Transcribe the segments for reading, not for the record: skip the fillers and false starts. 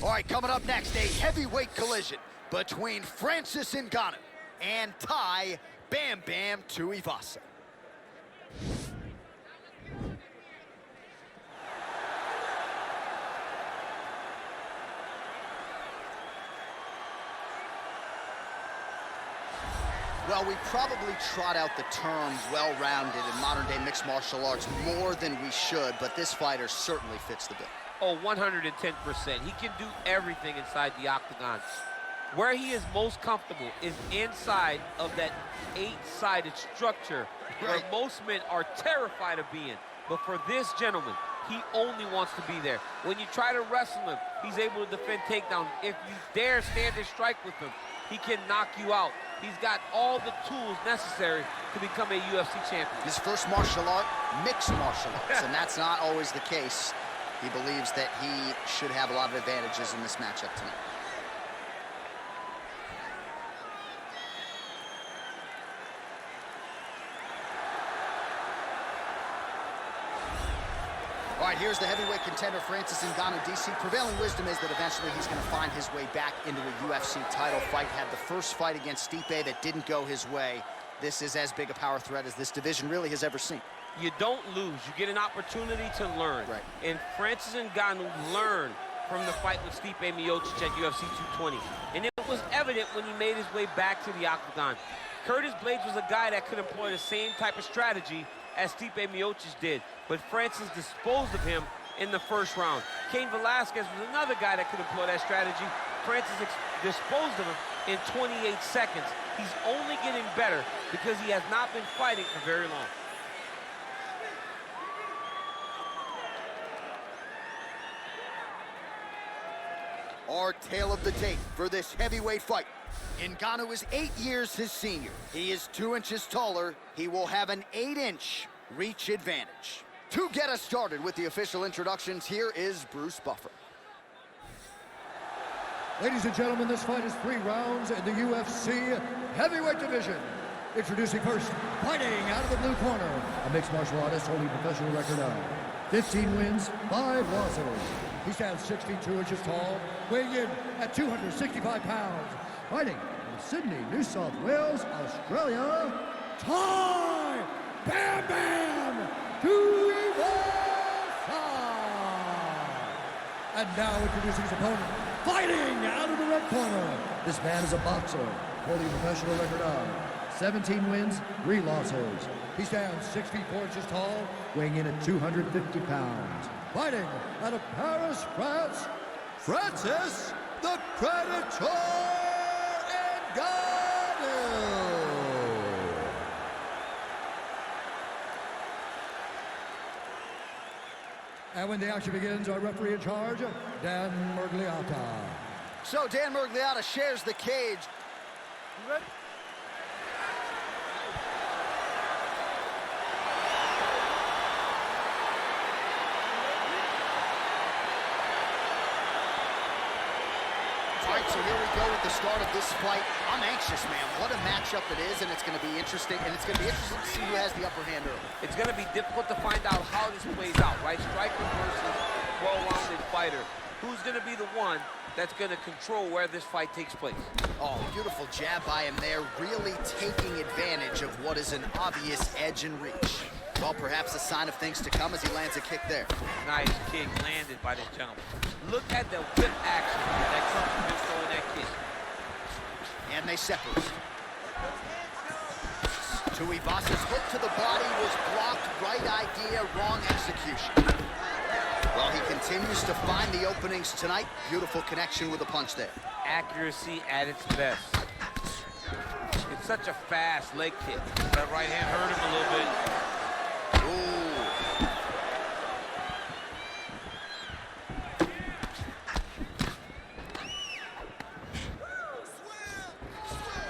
All right, coming up next, a heavyweight collision between Francis Ngannou and Tai Bam Bam Tuivasa. Well, we probably trot out the term well-rounded in modern-day mixed martial arts more than we should, but this fighter certainly fits the bill. Oh, 110%. He can do everything inside the octagon. Where he is most comfortable is inside of that 8-sided structure where most men are terrified of being. But for this gentleman, he only wants to be there. When you try to wrestle him, he's able to defend takedowns. If you dare stand and strike with him, he can knock you out. He's got all the tools necessary to become a UFC champion. His first martial art, mixed martial arts, and that's not always the case. He believes that he should have a lot of advantages in this matchup tonight. All right, here's the heavyweight contender, Francis Ngannou, DC. Prevailing wisdom is that eventually he's going to find his way back into a UFC title fight. Had the first fight against Stipe that didn't go his way. This is as big a power threat as this division really has ever seen. You don't lose. You get an opportunity to learn. Right. And Francis Ngannou learned from the fight with Stipe Miocic at UFC 220. And it was evident when he made his way back to the octagon. Curtis Blades was a guy that could employ the same type of strategy as Stipe Miocic did, but Francis disposed of him in the first round. Cain Velasquez was another guy that could employ that strategy. Francis disposed of him in 28 seconds. He's only getting better because he has not been fighting for very long. Our tale of the tape for this heavyweight fight. Ngannou is 8 years his senior. He is 2 inches taller. He will have an 8-inch reach advantage. To get us started with the official introductions, here is Bruce Buffer. Ladies and gentlemen, this fight is 3 rounds in the UFC heavyweight division. Introducing first, fighting out of the blue corner, a mixed martial artist holding a professional record of 15 wins, 5 losses. He stands 62 inches tall, weighing in at 265 pounds. Fighting in Sydney, New South Wales, Australia, Tai Bam Bam Tuivasa! And now introducing his opponent, fighting out of the red corner. This man is a boxer, holding a professional record of 17 wins, 3 losses. He stands 6 feet 4 inches tall, weighing in at 250 pounds. Fighting out of Paris, France, Francis the Predator Ngannou. And when the action begins, our referee in charge, Dan Murgliata. So Dan Murgliata shares the cage. You ready? All right, so here we go with the start of this fight. I'm anxious, man. What a matchup it is, and it's going to be interesting. And it's going to be interesting to see who has the upper hand early. It's going to be difficult to find out how this plays out, right? Striker versus well-rounded fighter. Who's going to be the one that's going to control where this fight takes place? Oh, beautiful jab by him there, really taking advantage of what is an obvious edge and reach. Well, perhaps a sign of things to come as he lands a kick there. Nice kick landed by this gentleman. Look at the whip action that comes from him throwing that kick. And they separate. Tuivasa's hook to the body was blocked. Right idea, wrong execution. Well, he continues to find the openings tonight. Beautiful connection with a punch there. Accuracy at its best. It's such a fast leg kick. That right hand hurt him a little bit. Ooh.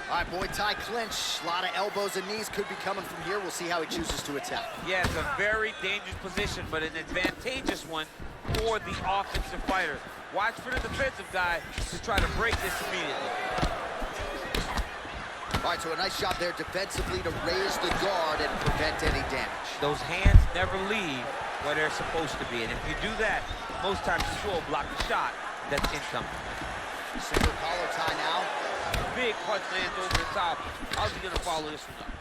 All right, Muay Thai clinch. A lot of elbows and knees could be coming from here. We'll see how he chooses to attack. Yeah, it's a very dangerous position, but an advantageous one for the offensive fighter. Watch for the defensive guy to try to break this immediately. All right, so a nice job there defensively to raise the guard and prevent any damage. Those hands never leave where they're supposed to be, and if you do that, most times you will block the shot that's incoming. Single collar tie now. Big punch lands over the top. How's he gonna follow this one up?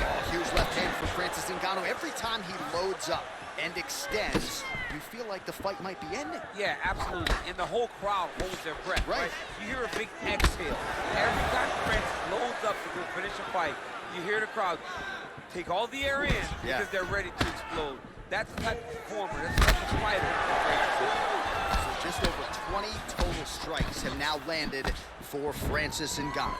Oh, huge left hand from Francis Ngannou. Every time he loads up and extends, you feel like the fight might be ending. Yeah, absolutely. And the whole crowd holds their breath, right? You hear a big exhale. Every time Francis loads up to go finish a fight, you hear the crowd take all the air in because they're ready to explode. That's the type of performer, that's the type of fighter. So just over 20 total strikes have now landed for Francis Ngannou.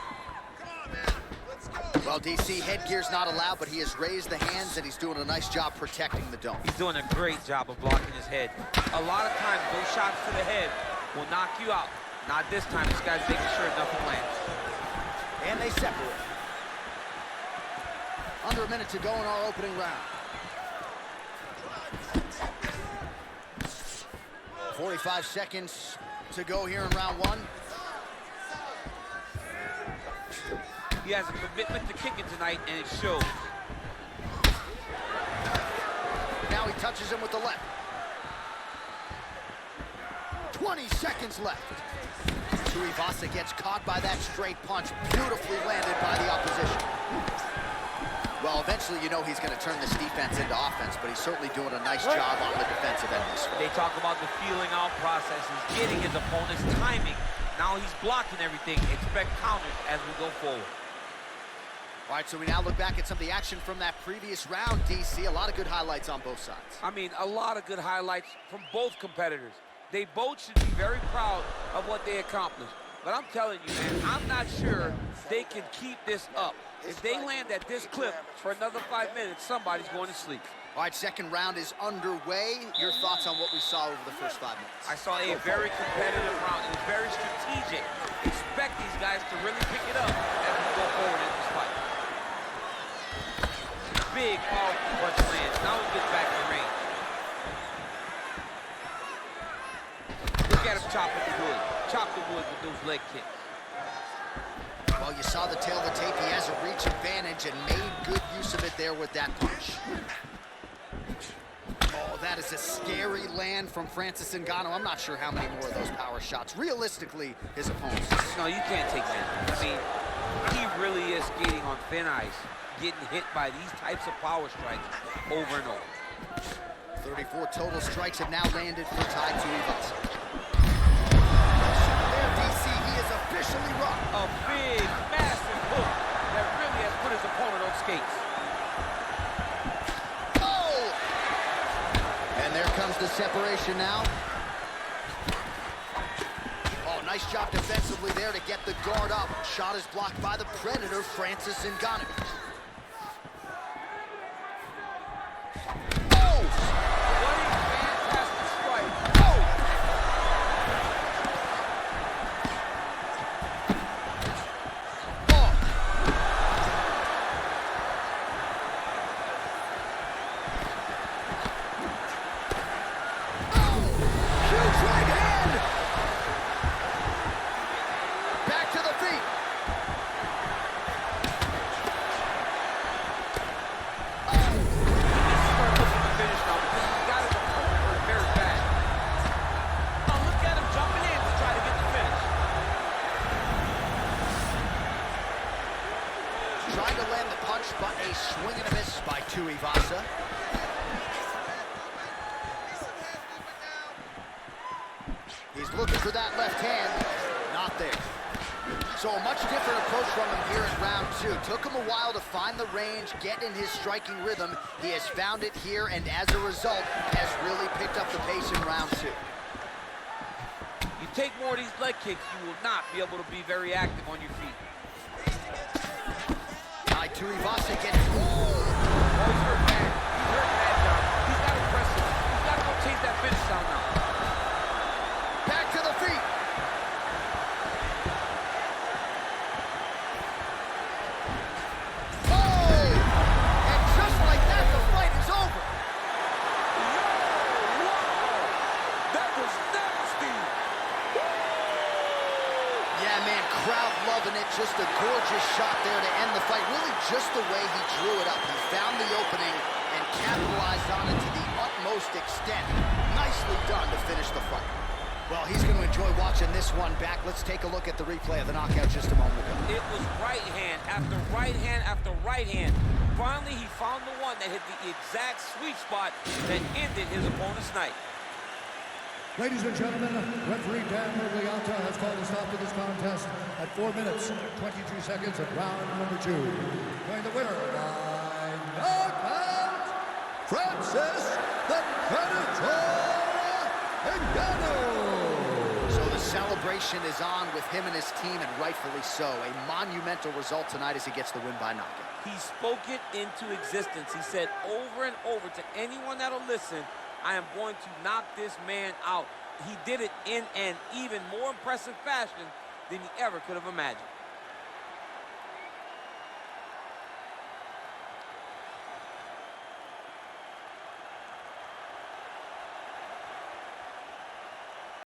Well, DC, headgear's not allowed, but he has raised the hands, and he's doing a nice job protecting the dome. He's doing a great job of blocking his head. A lot of times, those shots to the head will knock you out. Not this time. This guy's making sure nothing lands. And they separate. Under a minute to go in our opening round. 45 seconds to go here in round one. He has a commitment to kicking tonight, and it shows. Now he touches him with the left. 20 seconds left. Tuivasa gets caught by that straight punch, beautifully landed by the opposition. Well, eventually you know he's going to turn this defense into offense, but he's certainly doing a nice job on the defensive end of this fight. They talk about the feeling out process. He's getting his opponent's timing. Now he's blocking everything. Expect counters as we go forward. All right, so we now look back at some of the action from that previous round, DC. A lot of good highlights on both sides. I mean, a lot of good highlights from both competitors. They both should be very proud of what they accomplished. But I'm telling you, man, I'm not sure they can keep this up. If they land at this clip for another 5 minutes, somebody's going to sleep. All right, second round is underway. Your thoughts on what we saw over the first 5 minutes? I saw a very competitive round. It was very strategic. Expect these guys to really pick it up as we go forward in this fight. Big, powerful punch lands. Now he gets back in range. Look at him chopping the wood. Chop the wood with those leg kicks. Well, you saw the tail of the tape. He has a reach advantage and made good use of it there with that punch. Oh, that is a scary land from Francis Ngannou. I'm not sure how many more of those power shots, realistically, his opponents. No, you can't take that. I mean, he really is skating on thin ice, getting hit by these types of power strikes over and over. 34 total strikes have now landed for Tai Tuivasa. There, DC, he is officially rocked. A big, massive hook that really has put his opponent on skates. Oh! And there comes the separation now. Oh, nice job defensively there to get the guard up. Shot is blocked by the Predator, Francis Ngannou. Trying to land the punch, but a swing and a miss by Tuivasa. He's looking for that left hand. Not there. So a much different approach from him here in round two. Took him a while to find the range, get in his striking rhythm. He has found it here, and as a result, has really picked up the pace in round two. You take more of these leg kicks, you will not be able to be very active on your feet. Tai Tuivasa gets... Oh, he's hurt bad. He's hurt bad now. He's got to press it. He's got to go chase that finish down now. Back to the feet. Oh! And just like that, the fight is over. Whoa! That was nasty! Yeah, man, crowd loving it. Just a gorgeous shot there to end the fight. Really just the way he drew it up. He found the opening and capitalized on it to the utmost extent. Nicely done to finish the fight. Well, he's going to enjoy watching this one back. Let's take a look at the replay of the knockout just a moment ago. It was right hand after right hand after right hand. Finally, he found the one that hit the exact sweet spot that ended his opponent's night. Ladies and gentlemen, referee Dan Murgliata has called a stop to this contest at 4 minutes, 22 seconds of round number 2. Going the winner by knockout, Francis the Ngannou. So the celebration is on with him and his team, and rightfully so. A monumental result tonight as he gets the win by knockout. He spoke it into existence. He said over and over to anyone that'll listen, I am going to knock this man out. He did it in an even more impressive fashion than he ever could have imagined.